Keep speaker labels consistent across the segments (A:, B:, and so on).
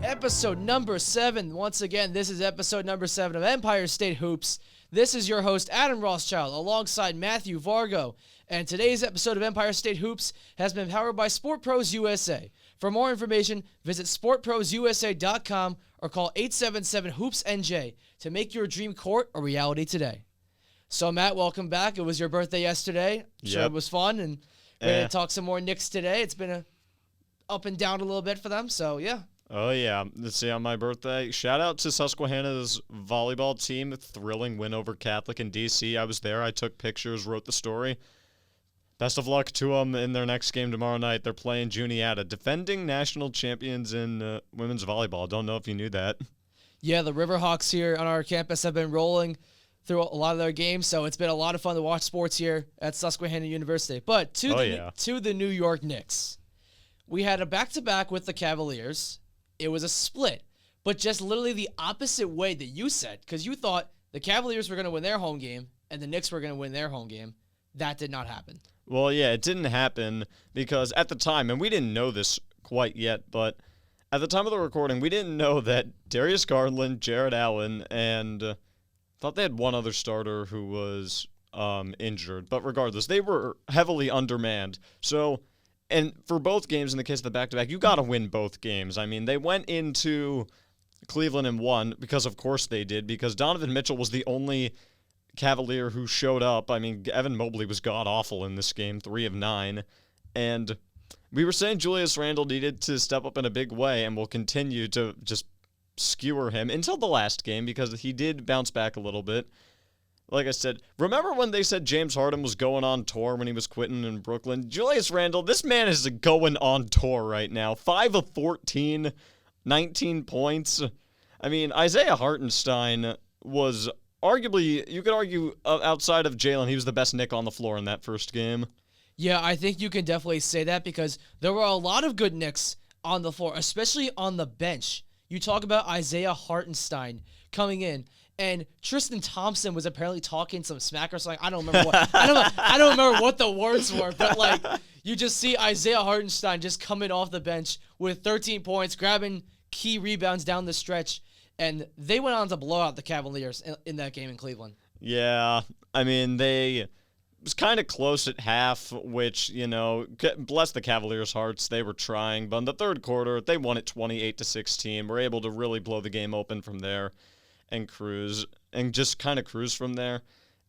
A: Episode number 7. Once again, this is episode number 7 of Empire State Hoops. This is your host, Adam Rothschild, alongside Matthew Vargo. And today's episode of Empire State Hoops has been powered by Sport Pros USA. For more information, visit sportprosusa.com or call 877-HOOPS-NJ to make your dream court a reality today. So, Matt, welcome back. It was your birthday yesterday. Sure, it was fun, and we're going to talk some more Knicks today. It's been a up and down a little bit for them, so yeah.
B: Oh, yeah. Let's see, on my birthday, shout out to Susquehanna's volleyball team. Thrilling win over Catholic in D.C. I was there. I took pictures, wrote the story. Best of luck to them in their next game tomorrow night. They're playing Juniata, defending national champions in women's volleyball. Don't know if you knew that. Yeah,
A: the Riverhawks here on our campus have been rolling through a lot of their games, so it's been a lot of fun to watch sports here at Susquehanna University. But to the New York Knicks. We had a back-to-back with the Cavaliers. It was a split, but just literally the opposite way that you said, because you thought the Cavaliers were going to win their home game and the Knicks were going to win their home game. That did not happen.
B: Well, yeah, it didn't happen because at the time, and we didn't know this quite yet, but at the time of the recording, we didn't know that Darius Garland, Jared Allen, and thought they had one other starter who was injured. But regardless, they were heavily undermanned. So... And for both games, in the case of the back-to-back, you got to win both games. I mean, they went into Cleveland and won because, of course, they did, because Donovan Mitchell was the only Cavalier who showed up. I mean, Evan Mobley was god-awful in this game, 3 of 9. And we were saying Julius Randle needed to step up in a big way and will continue to just skewer him until the last game because he did bounce back a little bit. Like I said, remember when they said James Harden was going on tour when he was quitting in Brooklyn? Julius Randle, this man is going on tour right now. 5 of 14, 19 points. I mean, Isaiah Hartenstein was arguably, you could argue, outside of Jalen, he was the best Knick on the floor in that first game.
A: Yeah, I think you can definitely say that because there were a lot of good Knicks on the floor, especially on the bench. You talk about Isaiah Hartenstein coming in. And Tristan Thompson was apparently talking some smack or something. I don't remember what. I don't remember what the words were. But like, you just see Isaiah Hartenstein just coming off the bench with 13 points, grabbing key rebounds down the stretch, and they went on to blow out the Cavaliers in that game in Cleveland.
B: Yeah, I mean it was kind of close at half, which bless the Cavaliers' hearts. They were trying, but in the third quarter they won it 28-16. Were able to really blow the game open from there. And just kind of cruise from there.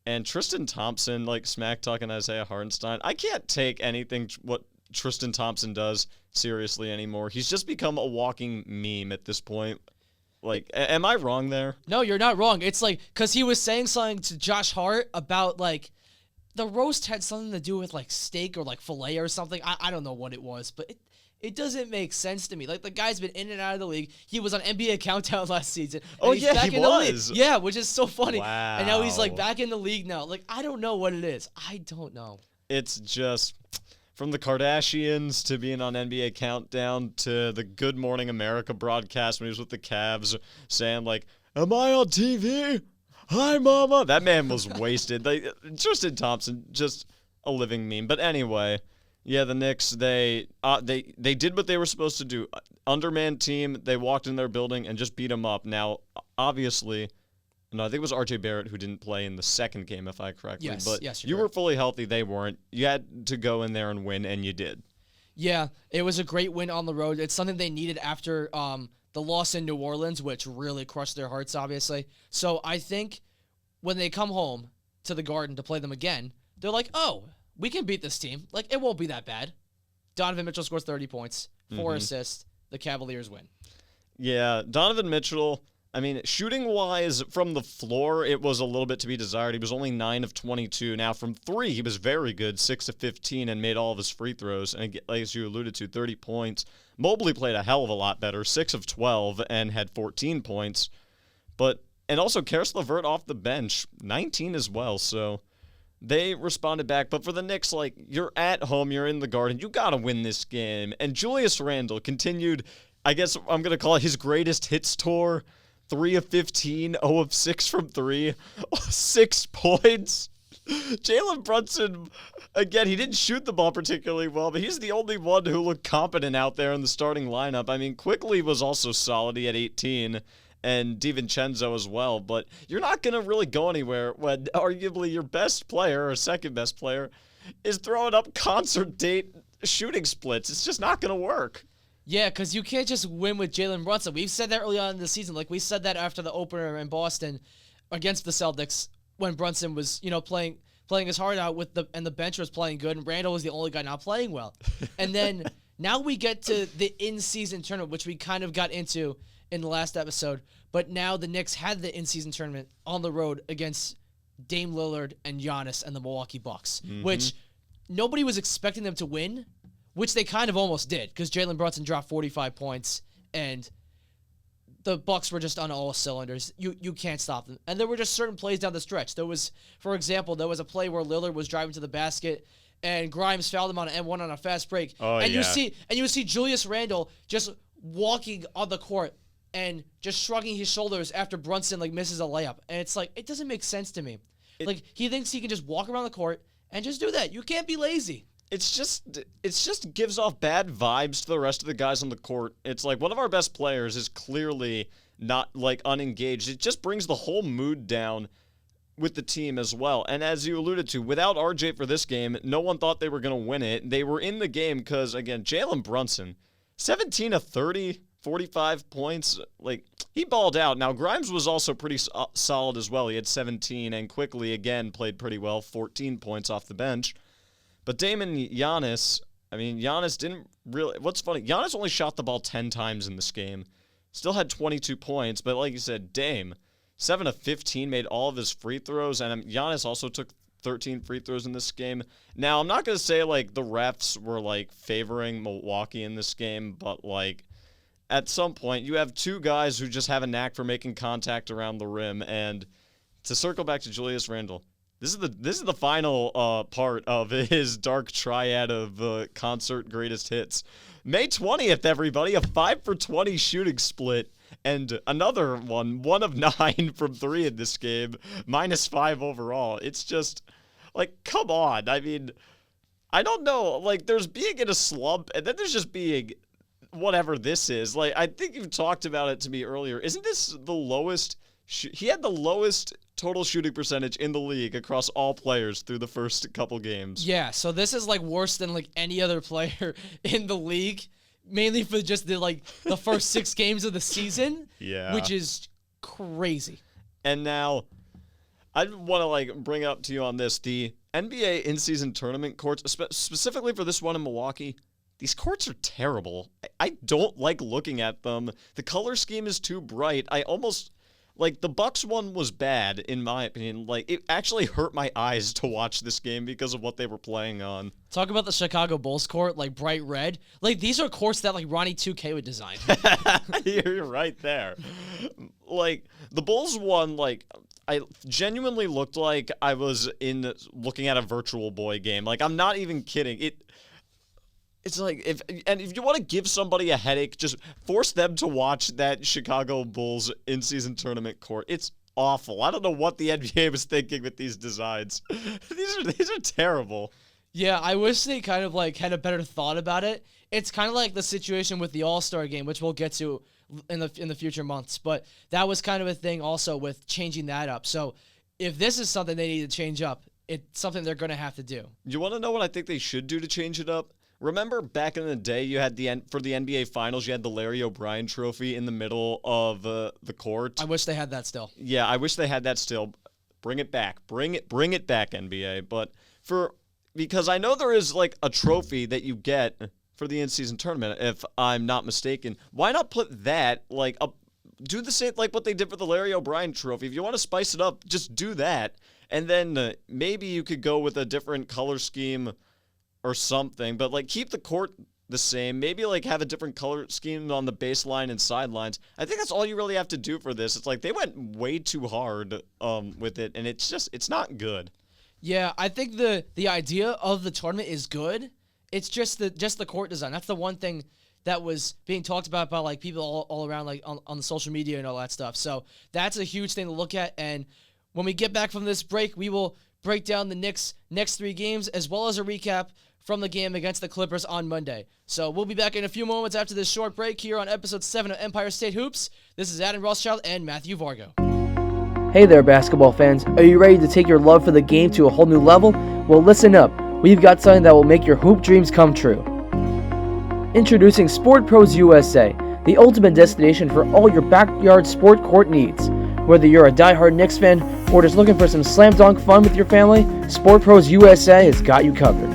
B: And Tristan Thompson, like smack-talking Isaiah Hartenstein, I can't take anything what Tristan Thompson does seriously anymore. He's just become a walking meme at this point. Like, am I wrong there?
A: No, you're not wrong. It's like, because he was saying something to Josh Hart about, like, the roast had something to do with, like, steak or, like, filet or something. I don't know what it was, but it doesn't make sense to me. Like, the guy's been in and out of the league. He was on NBA Countdown last season.
B: Oh, yeah, he was.
A: Yeah, which is so funny.
B: Wow.
A: And now he's, like, back in the league now. Like, I don't know what it is. I don't know.
B: It's just, from the Kardashians to being on NBA Countdown to the Good Morning America broadcast when he was with the Cavs saying, like, am I on TV? Hi, mama. That man was wasted. Tristan Thompson, just a living meme. But anyway... Yeah, the Knicks, they did what they were supposed to do. Undermanned team, they walked in their building and just beat them up. Now, obviously, I think it was R.J. Barrett who didn't play in the second game, if I correctly.
A: Yes,
B: but
A: yes,
B: you were fully healthy, they weren't. You had to go in there and win, and you did.
A: Yeah, it was a great win on the road. It's something they needed after the loss in New Orleans, which really crushed their hearts, obviously. So I think when they come home to the Garden to play them again, they're like, oh, we can beat this team. Like, it won't be that bad. Donovan Mitchell scores 30 points, 4 assists. The Cavaliers win.
B: Yeah, Donovan Mitchell, I mean, shooting-wise from the floor, it was a little bit to be desired. He was only 9 of 22. Now, from 3, he was very good, 6 of 15, and made all of his free throws. And as you alluded to, 30 points. Mobley played a hell of a lot better, 6 of 12, and had 14 points. And also, Karis LeVert off the bench, 19 as well, so... They responded back, but for the Knicks, like, you're at home, you're in the Garden, you gotta win this game. And Julius Randle continued, I guess I'm gonna call it his greatest hits tour, 3 of 15, 0 of 6 from 3, 6 points. Jalen Brunson, again, he didn't shoot the ball particularly well, but he's the only one who looked competent out there in the starting lineup. I mean, Quickly was also solid. He had 18, and DiVincenzo as well. But you're not going to really go anywhere when arguably your best player or second best player is throwing up concert date shooting splits. It's just not going to work.
A: Yeah, because you can't just win with Jalen Brunson. We've said that early on in the season. Like, we said that after the opener in Boston against the Celtics when Brunson was, playing his heart out and the bench was playing good, and Randall was the only guy not playing well. And then now we get to the in-season tournament, which we kind of got into in the last episode. But now the Knicks had the in-season tournament on the road against Dame Lillard and Giannis and the Milwaukee Bucks, which nobody was expecting them to win, which they kind of almost did because Jalen Brunson dropped 45 points and the Bucks were just on all cylinders. You can't stop them. And there were just certain plays down the stretch. There was, for example, a play where Lillard was driving to the basket and Grimes fouled him on an M1 on a fast break.
B: Oh,
A: and
B: yeah.
A: you see Julius Randle just walking on the court and just shrugging his shoulders after Brunson misses a layup. And it's like, it doesn't make sense to me. He thinks he can just walk around the court and just do that. You can't be lazy.
B: It just gives off bad vibes to the rest of the guys on the court. It's like one of our best players is clearly not unengaged. It just brings the whole mood down with the team as well. And as you alluded to, without RJ for this game, no one thought they were going to win it. They were in the game because, again, Jalen Brunson, 17 of 30, 45 points. He balled out. Now, Grimes was also pretty solid as well. He had 17 and Quickly, again, played pretty well, 14 points off the bench. But Dame and Giannis, Giannis didn't really... What's funny, Giannis only shot the ball 10 times in this game. Still had 22 points, but like you said, Dame, 7 of 15, made all of his free throws, and Giannis also took 13 free throws in this game. Now, I'm not going to say, the refs were, favoring Milwaukee in this game, but, at some point, you have two guys who just have a knack for making contact around the rim, and to circle back to Julius Randle, This is the final part of his dark triad of concert greatest hits. May 20th, everybody, a 5 for 20 shooting split, and another one of 9 from 3 in this game, -5 overall. It's just, come on. I don't know. There's being in a slump, and then there's just being whatever this is. I think you've talked about it to me earlier. Isn't this the lowest? He had the lowest total shooting percentage in the league across all players through the first couple games.
A: Yeah, so this is worse than any other player in the league, mainly for just the first 6 games of the season.
B: Yeah,
A: which is crazy.
B: And now, I want to bring up to you on this the NBA in-season tournament courts, specifically for this one in Milwaukee. These courts are terrible. I don't like looking at them. The color scheme is too bright. I almost. The Bucks one was bad, in my opinion. It actually hurt my eyes to watch this game because of what they were playing on.
A: Talk about the Chicago Bulls court, bright red. These are courts that, Ronnie 2K would design.
B: You're right there. The Bulls one, I genuinely looked like I was looking at a Virtual Boy game. I'm not even kidding. It's if you want to give somebody a headache, just force them to watch that Chicago Bulls in-season tournament court. It's awful. I don't know what the NBA was thinking with these designs. These are terrible.
A: Yeah, I wish they kind of had a better thought about it. It's kind of like the situation with the All-Star game, which we'll get to in the future months. But that was kind of a thing also with changing that up. So if this is something they need to change up, it's something they're going to have to do.
B: You want to know what I think they should do to change it up? Remember back in the day, you had for the NBA Finals, you had the Larry O'Brien Trophy in the middle of the court.
A: I wish they had that still.
B: Yeah, I wish they had that still. Bring it back. Bring it back, NBA. But because I know there is a trophy that you get for the in-season tournament, if I'm not mistaken. Why not put that do the same what they did for the Larry O'Brien Trophy? If you want to spice it up, just do that, and then maybe you could go with a different color scheme or something, but keep the court the same. Maybe have a different color scheme on the baseline and sidelines. I think that's all you really have to do for this. It's they went way too hard with it, and it's not good.
A: Yeah, I think the idea of the tournament is good. It's just the court design. That's the one thing that was being talked about by people all around on the social media and all that stuff. So that's a huge thing to look at. And when we get back from this break, we will break down the Knicks' next 3 games, as well as a recap from the game against the Clippers on Monday. So we'll be back in a few moments after this short break here on episode 7 of Empire State Hoops. This is Adam Rothschild and Matthew Vargo.
C: Hey there, basketball fans. Are you ready to take your love for the game to a whole new level? Well, listen up. We've got something that will make your hoop dreams come true. Introducing Sport Pros USA, the ultimate destination for all your backyard sport court needs. Whether you're a diehard Knicks fan or just looking for some slam dunk fun with your family, Sport Pros USA has got you covered.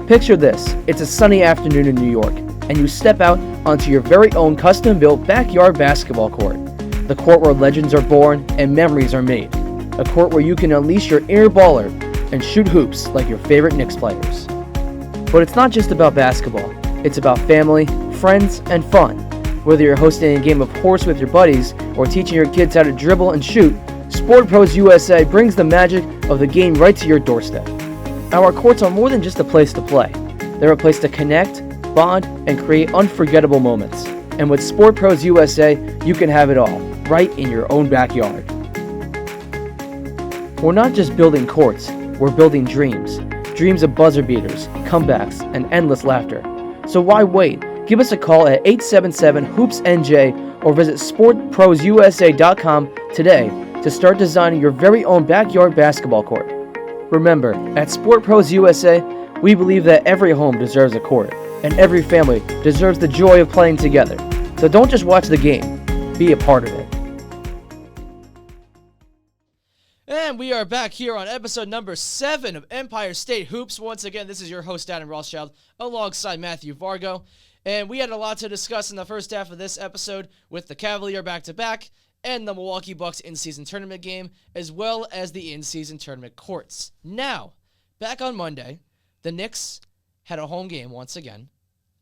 C: Picture this, it's a sunny afternoon in New York, and you step out onto your very own custom-built backyard basketball court. The court where legends are born and memories are made. A court where you can unleash your inner baller and shoot hoops like your favorite Knicks players. But it's not just about basketball, it's about family, friends, and fun. Whether you're hosting a game of horse with your buddies or teaching your kids how to dribble and shoot, Sport Pros USA brings the magic of the game right to your doorstep. Our courts are more than just a place to play. They're a place to connect, bond, and create unforgettable moments. And with Sport Pros USA, you can have it all, right in your own backyard. We're not just building courts, we're building dreams. Dreams of buzzer beaters, comebacks, and endless laughter. So why wait? Give us a call at 877-HOOPS-NJ or visit sportprosusa.com today to start designing your very own backyard basketball court. Remember, at Sport Pros USA, we believe that every home deserves a court, and every family deserves the joy of playing together. So don't just watch the game, be a part of it.
A: And we are back here on episode number 7 of Empire State Hoops. Once again, this is your host, Adam Rothschild, alongside Matthew Vargo. And we had a lot to discuss in the first half of this episode with the Cavalier back-to-back and the Milwaukee Bucks in-season tournament game, as well as the in-season tournament courts. Now, back on Monday, the Knicks had a home game once again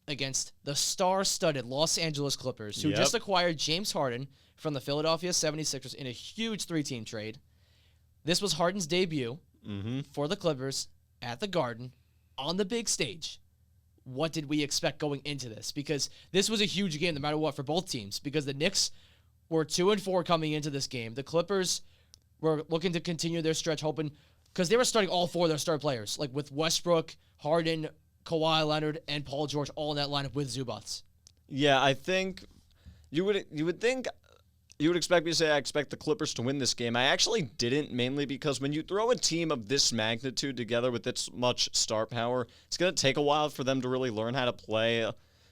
A: against the star-studded Los Angeles Clippers, who just acquired James Harden from the Philadelphia 76ers in a huge 3-team trade. This was Harden's debut for the Clippers at the Garden on the big stage. What did we expect going into this? Because this was a huge game no matter what for both teams, because the Knicks were 2-4 coming into this game. The Clippers were looking to continue their stretch, hoping, because they were starting all 4 of their star players, like with Westbrook, Harden, Kawhi Leonard, and Paul George all in that lineup with Zubats.
B: Yeah, I think you would expect me to say I expect the Clippers to win this game. I actually didn't, mainly because when you throw a team of this magnitude together with this much star power, it's going to take a while for them to really learn how to play.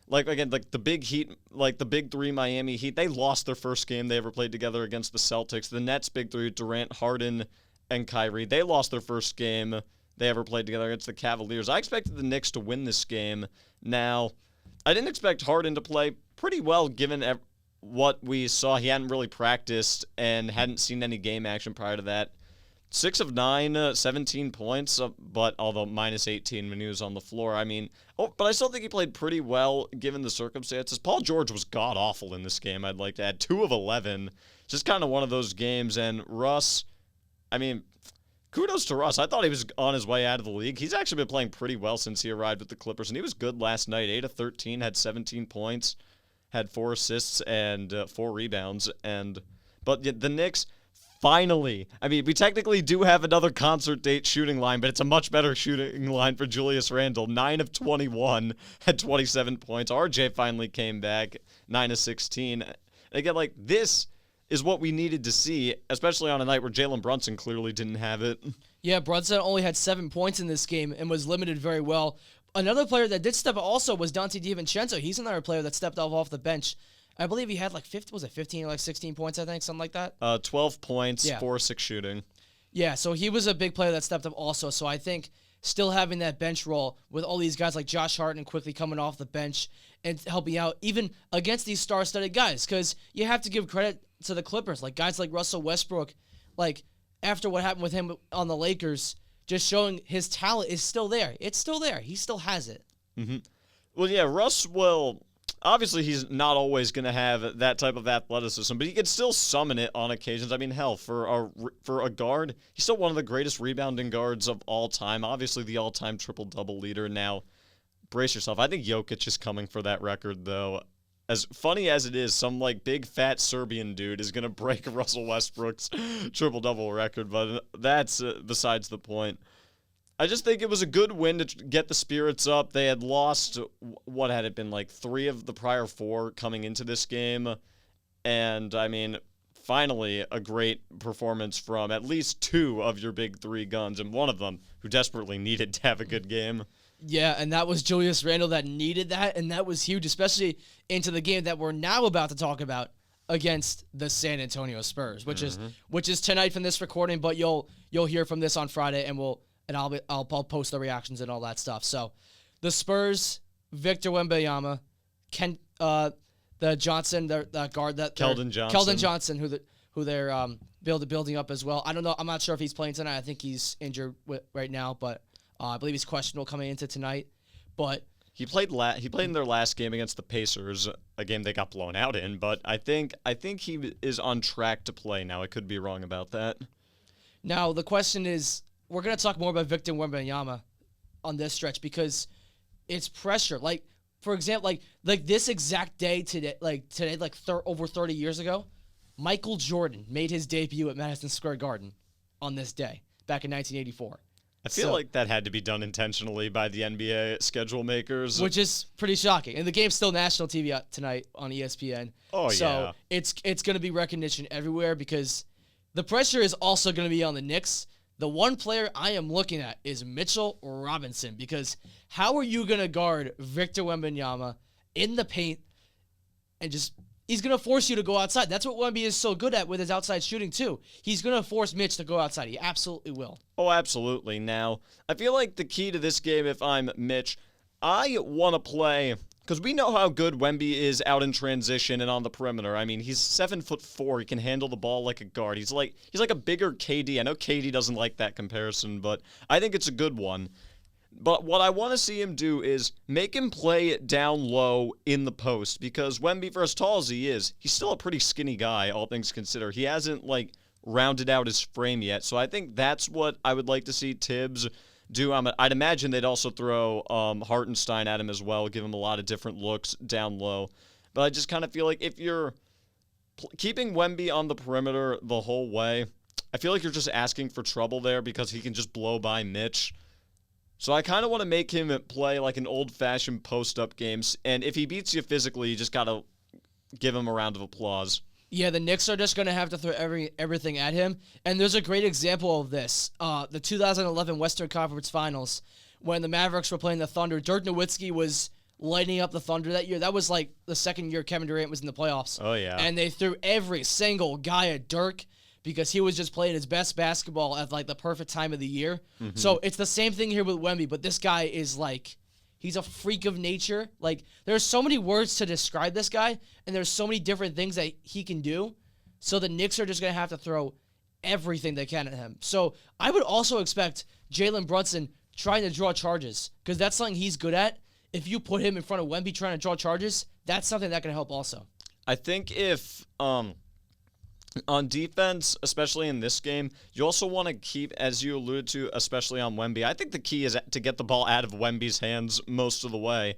B: Like the big Heat, like the big 3 Miami Heat, they lost their first game they ever played together against the Celtics. The Nets' big 3, Durant, Harden, and Kyrie, they lost their first game they ever played together against the Cavaliers. I expected the Knicks to win this game. Now, I didn't expect Harden to play pretty well given what we saw. He hadn't really practiced and hadn't seen any game action prior to that. 6 of 9, 17 points, but although minus 18 when he was on the floor. But I still think he played pretty well given the circumstances. Paul George was god-awful in this game, I'd like to add. 2 of 11. Just kind of one of those games. And Russ, kudos to Russ. I thought he was on his way out of the league. He's actually been playing pretty well since he arrived with the Clippers, and he was good last night. 8 of 13, had 17 points, had 4 assists and 4 rebounds. But the Knicks, finally, we technically do have another concert date shooting line, but it's a much better shooting line for Julius Randle. 9 of 21, had 27 points. RJ finally came back, 9 of 16. Again, this is what we needed to see, especially on a night where Jalen Brunson clearly didn't have it.
A: Yeah, Brunson only had 7 points in this game and was limited very well. Another player that did step up also was Dante DiVincenzo. He's another player that stepped off the bench. I believe he had 15 or 16 points, I think, something like that?
B: 12 points, 4-6 shooting.
A: Yeah, so he was a big player that stepped up also. So I think still having that bench role with all these guys like Josh Hart quickly coming off the bench and helping out even against these star-studded guys, because you have to give credit to the Clippers, guys like Russell Westbrook, after what happened with him on the Lakers, just showing his talent is still there. It's still there. He still has it.
B: Mm-hmm. Well, yeah, Russ will... Obviously, he's not always going to have that type of athleticism, but he can still summon it on occasions. Hell, for a guard, he's still one of the greatest rebounding guards of all time. Obviously, the all-time triple-double leader. Now, brace yourself. I think Jokic is coming for that record, though. as funny as it is, some like big fat Serbian dude is gonna break Russell Westbrook's triple-double record, but that's besides the point. I just think it was a good win to get the spirits up. They had lost, what had it been, like 3 of the prior 4 coming into this game. And, I mean, finally a great performance from at least 2 of your big 3 guns, and one of them who desperately needed to have a good game.
A: Yeah, and that was Julius Randle that needed that, and that was huge, especially into the game that we're now about to talk about against the San Antonio Spurs, which is tonight from this recording, but you'll hear from this on Friday, and I'll post the reactions and all that stuff. So, the Spurs, Victor Wembanyama, the Johnson, the guard that
B: Keldon Johnson.
A: Keldon Johnson, who they're building up as well. I don't know. I'm not sure if he's playing tonight. I think he's injured right now, but I believe he's questionable coming into tonight. But
B: he played in their last game against the Pacers, a game they got blown out in. But I think he is on track to play now. I could be wrong about that.
A: Now the question is, we're gonna talk more about Victor Wembanyama on this stretch because it's pressure. Like, for example, like this exact day today, over 30 years ago, Michael Jordan made his debut at Madison Square Garden on this day back in 1984.
B: I feel like that had to be done intentionally by the NBA schedule makers,
A: which is pretty shocking. And the game's still national TV tonight on ESPN.
B: Oh,
A: so
B: yeah.
A: it's going to be recognition everywhere because the pressure is also going to be on the Knicks. The one player I am looking at is Mitchell Robinson because how are you going to guard Victor Wembanyama in the paint and he's going to force you to go outside. That's what Wemby is so good at with his outside shooting too. He's going to force Mitch to go outside. He absolutely will.
B: Oh, absolutely. Now, I feel like the key to this game, if I'm Mitch, I want to play, because we know how good Wemby is out in transition and on the perimeter. I mean, he's 7'4". He can handle the ball like a guard. He's like a bigger KD. I know KD doesn't like that comparison, but I think it's a good one. But what I want to see him do is make him play down low in the post, because Wemby, for as tall as he is, he's still a pretty skinny guy, all things considered. He hasn't, rounded out his frame yet. So I think that's what I would like to see Tibbs do. I'd imagine they'd also throw Hartenstein at him as well, give him a lot of different looks down low. But I just kind of feel like if you're keeping Wemby on the perimeter the whole way, I feel like you're just asking for trouble there because he can just blow by Mitch. So I kind of want to make him play like an old-fashioned post-up games, and if he beats you physically, you just got to give him a round of applause.
A: Yeah, the Knicks are just going to have to throw everything at him, and there's a great example of this. The 2011 Western Conference Finals, when the Mavericks were playing the Thunder, Dirk Nowitzki was lighting up the Thunder that year. That was like the second year Kevin Durant was in the playoffs.
B: Oh, yeah.
A: And they threw every single guy at Dirk, because he was just playing his best basketball at the perfect time of the year. Mm-hmm. So it's the same thing here with Wemby, but this guy is he's a freak of nature. There's so many words to describe this guy, and there's so many different things that he can do. So the Knicks are just going to have to throw everything they can at him. So I would also expect Jalen Brunson trying to draw charges, because that's something he's good at. If you put him in front of Wemby trying to draw charges, that's something that can help also.
B: I think if on defense, especially in this game, you also want to keep, as you alluded to, especially on Wemby, I think the key is to get the ball out of Wemby's hands most of the way.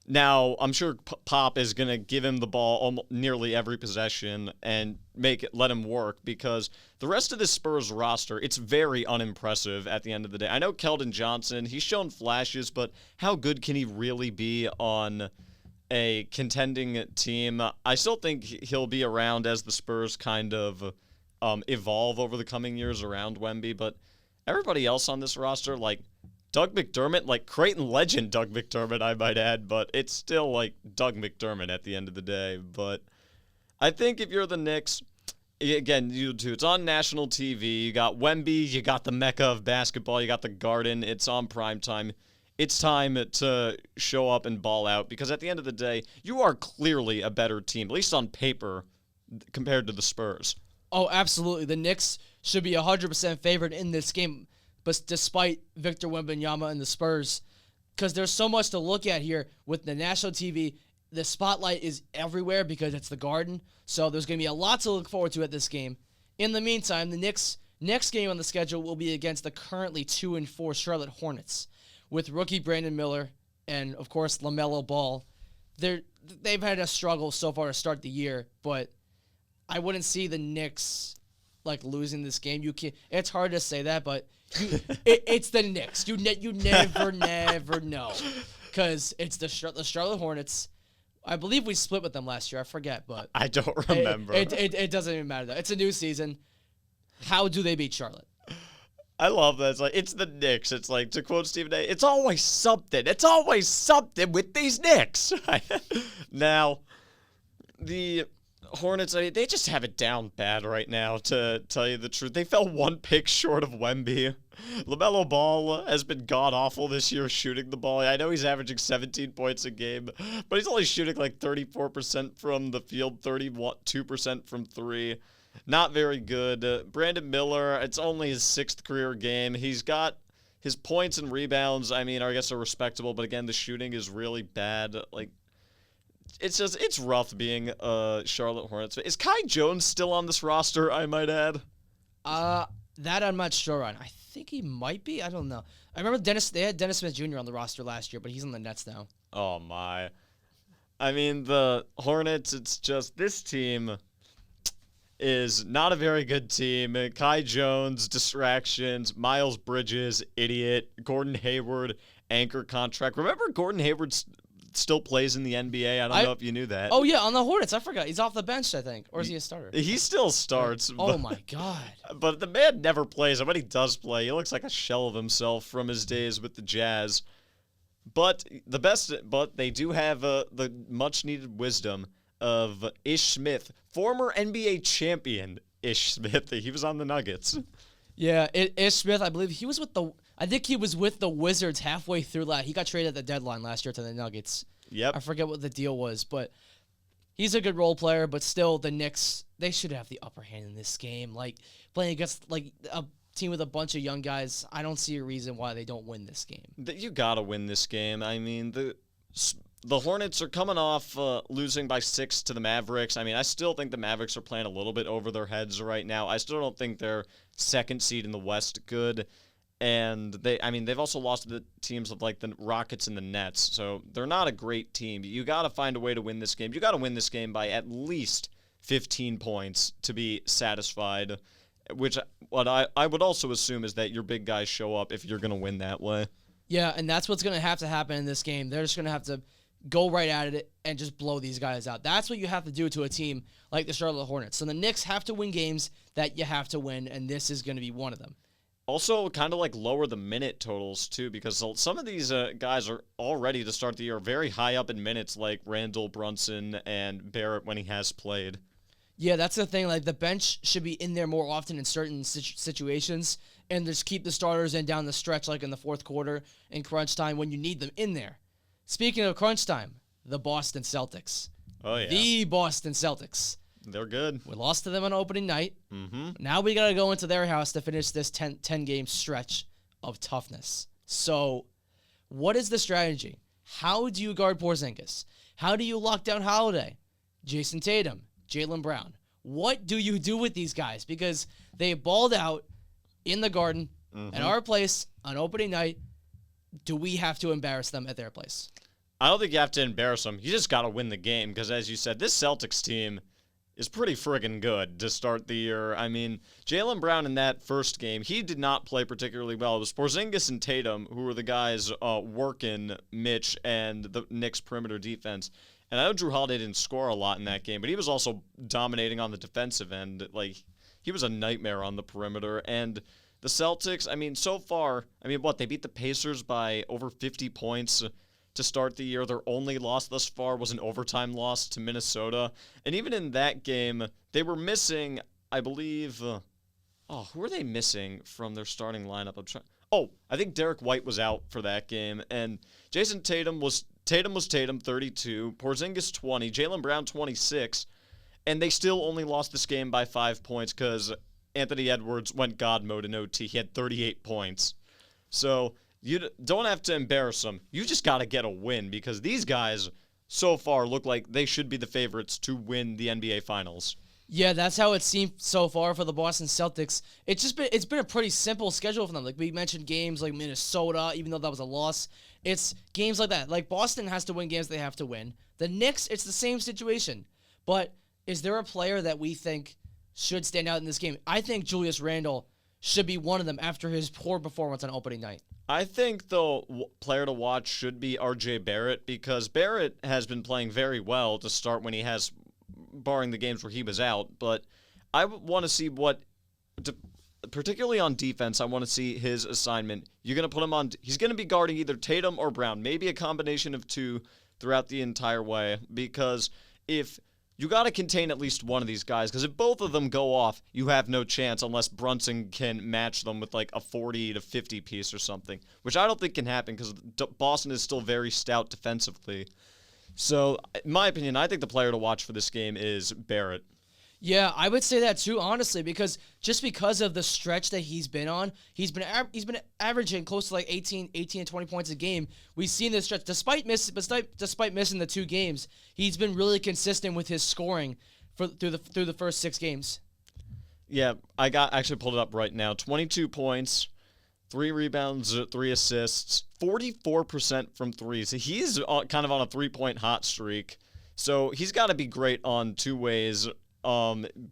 B: Now, I'm sure Pop is going to give him the ball nearly every possession and let him work, because the rest of the Spurs roster, it's very unimpressive at the end of the day. I know Keldon Johnson, he's shown flashes, but how good can he really be on a contending team? I still think he'll be around as the Spurs kind of evolve over the coming years around Wemby, but everybody else on this roster, like Doug McDermott, Creighton legend Doug McDermott, I might add, but it's still Doug McDermott at the end of the day. But I think if you're the Knicks, again, it's on national TV. You got Wemby, you got the mecca of basketball, you got the Garden, it's on primetime. It's time to show up and ball out, because at the end of the day, you are clearly a better team, at least on paper, compared to the Spurs.
A: Oh, absolutely. The Knicks should be 100% favored in this game, but despite Victor Wembanyama and the Spurs, because there's so much to look at here with the national TV. The spotlight is everywhere because it's the Garden, so there's going to be a lot to look forward to at this game. In the meantime, the Knicks' next game on the schedule will be against the currently 2-4 Charlotte Hornets, with rookie Brandon Miller and, of course, LaMelo Ball they've had a struggle so far to start the year, but I wouldn't see the Knicks losing this game. You can. It's hard to say that, but it's the Knicks. You never know, because it's the Charlotte Hornets. I believe we split with them last year. I forget, but
B: I don't remember.
A: It doesn't even matter though. It's a new season. How do they beat Charlotte?
B: I love that. It's the Knicks. It's like, to quote Stephen A., it's always something. It's always something with these Knicks. Now, the Hornets, they just have it down bad right now, to tell you the truth. They fell one pick short of Wemby. LaMelo Ball has been god-awful this year shooting the ball. I know he's averaging 17 points a game, but he's only shooting 34% from the field, 32% from three. Not very good. Brandon Miller, it's only his 6th career game. He's got his points and rebounds, I guess are respectable, but again, the shooting is really bad. It's rough being Charlotte Hornets. Is Kai Jones still on this roster, I might add?
A: That I'm not sure on. I think he might be. I don't know. I remember they had Dennis Smith Jr. on the roster last year, but he's on the Nets now.
B: Oh, my. The Hornets, it's just, this team is not a very good team. Kai Jones, distractions. Miles Bridges, idiot. Gordon Hayward, anchor contract. Remember Gordon Hayward still plays in the NBA? I don't know if you knew that.
A: Oh, yeah, on the Hornets. I forgot. He's off the bench, I think. Or is he a starter?
B: He still starts.
A: Oh, my God.
B: But the man never plays. And when he does play, he looks like a shell of himself from his days with the Jazz. But they do have the much-needed wisdom of Ish Smith, former NBA champion Ish Smith. He was on the Nuggets.
A: Yeah, Ish Smith, I believe he was with the Wizards halfway through he got traded at the deadline last year to the Nuggets.
B: Yep.
A: I forget what the deal was, but he's a good role player, but still the Knicks, they should have the upper hand in this game. Playing against a team with a bunch of young guys, I don't see a reason why they don't win this game.
B: You got to win this game. The Hornets are coming off losing by 6 to the Mavericks. I still think the Mavericks are playing a little bit over their heads right now. I still don't think they're 2nd seed in the West good. And they've also lost to the teams of the Rockets and the Nets. So they're not a great team. You got to find a way to win this game. You got to win this game by at least 15 points to be satisfied, which what I would also assume is that your big guys show up if you're going to win that way.
A: Yeah, and that's what's going to have to happen in this game. They're just going to have to go right at it and just blow these guys out. That's what you have to do to a team like the Charlotte Hornets. So the Knicks have to win games that you have to win, and this is going to be one of them.
B: Also, kind of lower the minute totals, too, because some of these guys are already, to start the year, very high up in minutes, like Randall Brunson and Barrett when he has played.
A: Yeah, that's the thing. The bench should be in there more often in certain situations, and just keep the starters in down the stretch, in the fourth quarter in crunch time when you need them in there. Speaking of crunch time, the Boston Celtics.
B: Oh, yeah.
A: The Boston Celtics.
B: They're good.
A: We lost to them on opening night.
B: Mm-hmm.
A: Now we got to go into their house to finish this 10-game stretch of toughness. So, what is the strategy? How do you guard Porzingis? How do you lock down Holiday, Jason Tatum, Jaylen Brown? What do you do with these guys? Because they balled out in the Garden at our place on opening night. Do we have to embarrass them at their place?
B: I don't think you have to embarrass them. You just got to win the game because, as you said, this Celtics team is pretty friggin' good to start the year. Jaylen Brown in that first game, he did not play particularly well. It was Porzingis and Tatum who were the guys working Mitch and the Knicks' perimeter defense. And I know Drew Holiday didn't score a lot in that game, but he was also dominating on the defensive end. He was a nightmare on the perimeter. And the Celtics, so far, they beat the Pacers by over 50 points to start the year. Their only loss thus far was an overtime loss to Minnesota. And even in that game, they were missing, I believe, who were they missing from their starting lineup? I think Derek White was out for that game. And Jason Tatum was 32, Porzingis 20, Jaylen Brown 26. And they still only lost this game by 5 points because Anthony Edwards went God mode in OT. He had 38 points. So you don't have to embarrass them. You just got to get a win because these guys so far look like they should be the favorites to win the NBA Finals.
A: Yeah, that's how it seemed so far for the Boston Celtics. It's been a pretty simple schedule for them. Like we mentioned games like Minnesota, even though that was a loss. It's games like that. Like Boston has to win games they have to win. The Knicks, it's the same situation. But is there a player that we think should stand out in this game? I think Julius Randle should be one of them after his poor performance on opening night.
B: I think the player to watch should be R.J. Barrett because Barrett has been playing very well to start when he has, barring the games where he was out. But I want to see particularly on defense, I want to see his assignment. You're going to put him on, he's going to be guarding either Tatum or Brown, maybe a combination of two throughout the entire way because if you got to contain at least one of these guys because if both of them go off, you have no chance unless Brunson can match them with like a 40 to 50 piece or something, which I don't think can happen because Boston is still very stout defensively. So, in my opinion, I think the player to watch for this game is Barrett.
A: Yeah, I would say that too, honestly, because of the stretch that he's been on, he's been averaging close to like 18 to 20 points a game. We've seen this stretch, despite missing the 2 games, he's been really consistent with his scoring through the first 6 games.
B: Yeah, I actually pulled it up right now. 22 points, 3 rebounds, 3 assists, 44% from threes. So he's kind of on a 3-point hot streak. So he's got to be great on 2 ways.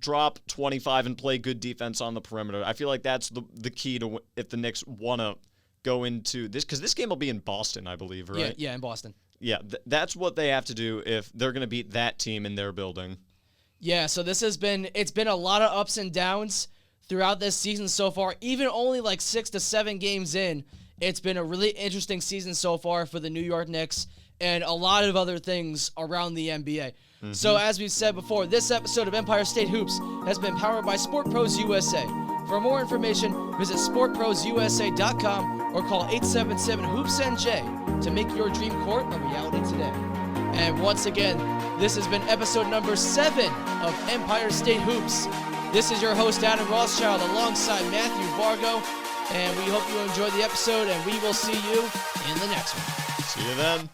B: Drop 25 and play good defense on the perimeter. I feel like that's the key to if the Knicks want to go into this, because this game will be in Boston, I believe, right?
A: Yeah, in Boston.
B: Yeah, that's what they have to do if they're going to beat that team in their building.
A: Yeah, so it's been a lot of ups and downs throughout this season so far. Even only like 6 to 7 games in, it's been a really interesting season so far for the New York Knicks and a lot of other things around the NBA. So as we've said before, this episode of Empire State Hoops has been powered by Sport Pros USA. For more information, visit sportprosusa.com or call 877-HOOPS-NJ to make your dream court a reality today. And once again, this has been episode number 7 of Empire State Hoops. This is your host, Adam Rothschild, alongside Matthew Vargo, and we hope you enjoyed the episode, and we will see you in the next one.
B: See you then.